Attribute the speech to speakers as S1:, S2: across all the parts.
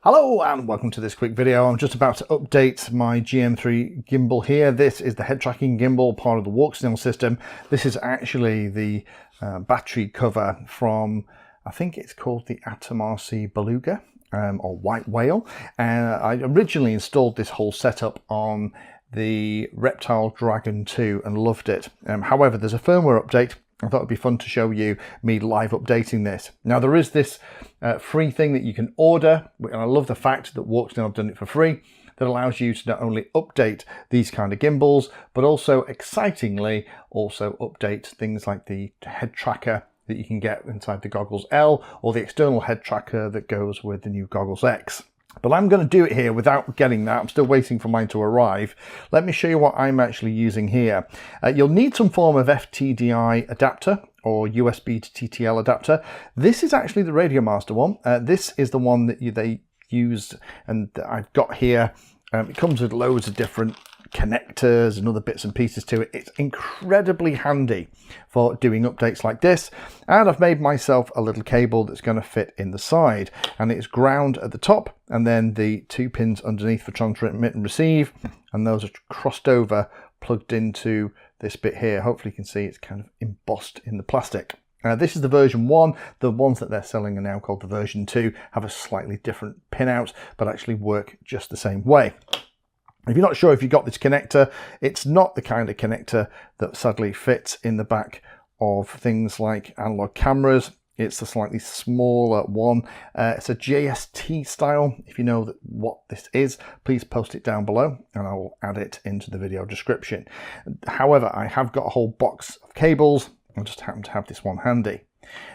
S1: Hello and welcome to this quick video. I'm just about to update my GM3 gimbal here. This is the head tracking gimbal, part of the Walksnail system. This is actually the battery cover from, I think it's called the Atom RC Beluga or White Whale. I originally installed this whole setup on the Reptile Dragon 2 and loved it. However, there's a firmware update. I thought it'd be fun to show you me live updating this. Now there is this free thing that you can order, and I love the fact that Walksnail have done it for free, that allows you to not only update these kind of gimbals, but also excitingly also update things like the head tracker that you can get inside the Goggles L, or the external head tracker that goes with the new Goggles X. But I'm going to do it here without getting that. I'm still waiting for mine to arrive. Let me show you what I'm actually using here. You'll need some form of FTDI adapter or USB to TTL adapter. This is actually the Radiomaster one. This is the one that they used and that I've got here. It comes with loads of different connectors and other bits and pieces to it. It's incredibly handy for doing updates like this, and I've made myself a little cable that's going to fit in the side, and it's ground at the top and then the 2 pins underneath for transmit and receive, and those are crossed over, plugged into this bit here. Hopefully you can see it's kind of embossed in the plastic. This is the version 1. The ones that they're selling are now called the version 2, have a slightly different pinout but actually work just the same way. If you're not sure if you got this connector, it's not the kind of connector that sadly fits in the back of things like analog cameras. It's a slightly smaller one. It's a JST style. If you know what this is, please post it down below and I will add it into the video description. However, I have got a whole box of cables. I just happen to have this one handy.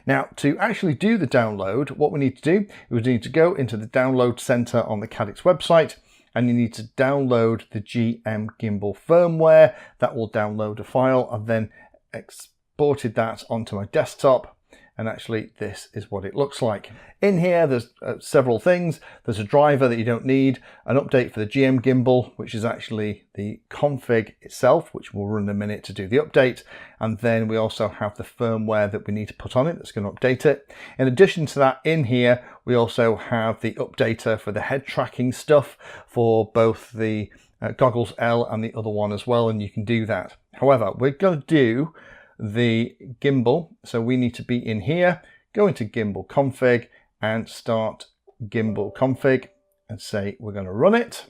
S1: Now, to actually do the download, what we need to do is we need to go into the download center on the Caddx website, and you need to download the GM Gimbal firmware. That will download a file. I've then exported that onto my desktop, and actually this is what it looks like. In here there's several things. There's a driver that you don't need, an update for the GM Gimbal, which is actually the config itself, which will run a minute to do the update, and then we also have the firmware that we need to put on it that's going to update it. In addition to that, in here we also have the updater for the head tracking stuff for both the Goggles L and the other one as well, and you can do that. However, we're going to do the gimbal, so we need to be in here, go into gimbal config and start gimbal config and say we're going to run it.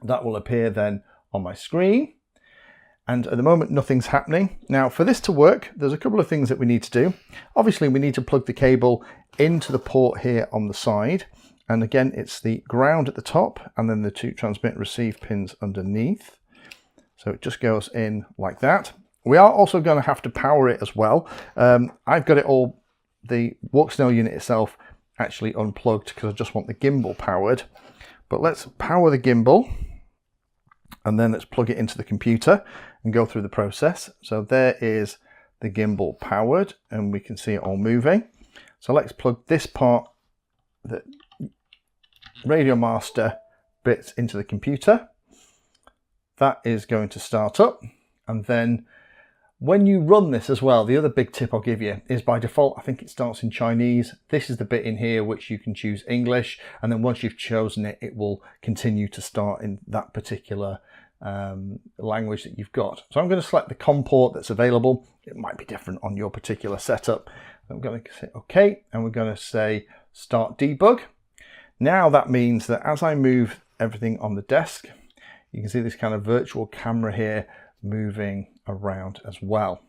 S1: That will appear then on my screen, and at the moment nothing's happening. Now for this to work, there's a couple of things that we need to do. Obviously we need to plug the cable into the port here on the side, and again it's the ground at the top and then the 2 transmit receive pins underneath, so it just goes in like that. We are also going to have to power it as well. I've got it all, the Walksnail unit itself, actually unplugged because I just want the gimbal powered. But let's power the gimbal and then let's plug it into the computer and go through the process. So there is the gimbal powered and we can see it all moving. So let's plug this part, the Radiomaster bits, into the computer. That is going to start up, and then when you run this as well, the other big tip I'll give you is by default, I think it starts in Chinese. This is the bit in here which you can choose English, and then once you've chosen it, it will continue to start in that particular language that you've got. So I'm going to select the COM port that's available. It might be different on your particular setup. I'm going to say OK, and we're going to say start debug. Now that means that as I move everything on the desk, you can see this kind of virtual camera here moving around as well,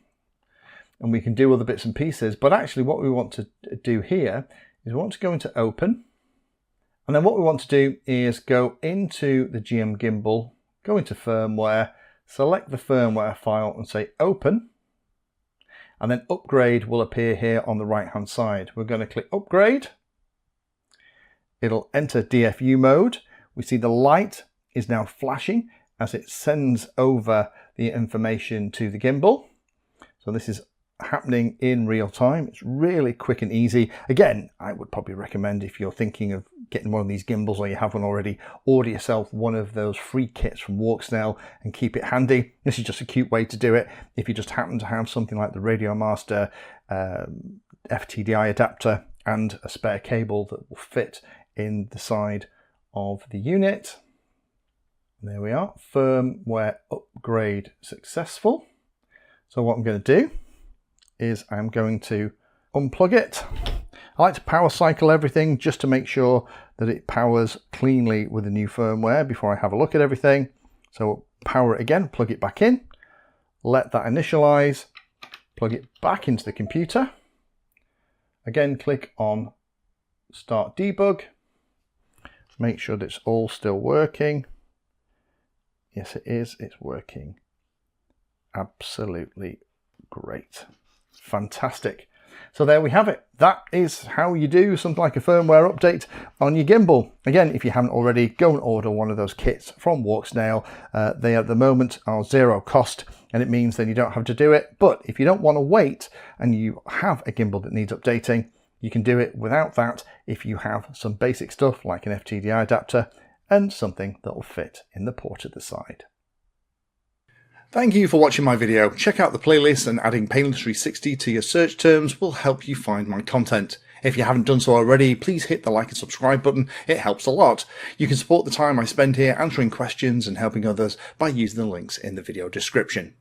S1: and we can do other bits and pieces. But actually what we want to do here is we want to go into open, and then what we want to do is go into the GM Gimbal, go into firmware, select the firmware file and say open, and then upgrade will appear here on the right hand side. We're going to click upgrade. It'll enter DFU mode. We see the light is now flashing as it sends over the information to the gimbal. So this is happening in real time. It's really quick and easy. Again, I would probably recommend, if you're thinking of getting one of these gimbals or you have one already, order yourself one of those free kits from Walksnail and keep it handy. This is just a cute way to do it. If you just happen to have something like the Radiomaster FTDI adapter and a spare cable that will fit in the side of the unit. There we are, firmware upgrade successful. So what I'm going to do is I'm going to unplug it. I like to power cycle everything just to make sure that it powers cleanly with the new firmware before I have a look at everything. So power it again, plug it back in, let that initialize, plug it back into the computer. Again, click on Start Debug. Make sure that it's all still working. Yes, it is. It's working. Absolutely great. Fantastic. So there we have it. That is how you do something like a firmware update on your gimbal. Again, if you haven't already, go and order one of those kits from Walksnail. They at the moment are zero cost, and it means then you don't have to do it. But if you don't want to wait and you have a gimbal that needs updating, you can do it without that if you have some basic stuff like an FTDI adapter and something that will fit in the port at the side. Thank you for watching my video. Check out the playlist, and adding Pedantry 60 to your search terms will help you find my content. If you haven't done so already, please hit the like and subscribe button. It helps a lot. You can support the time I spend here answering questions and helping others by using the links in the video description.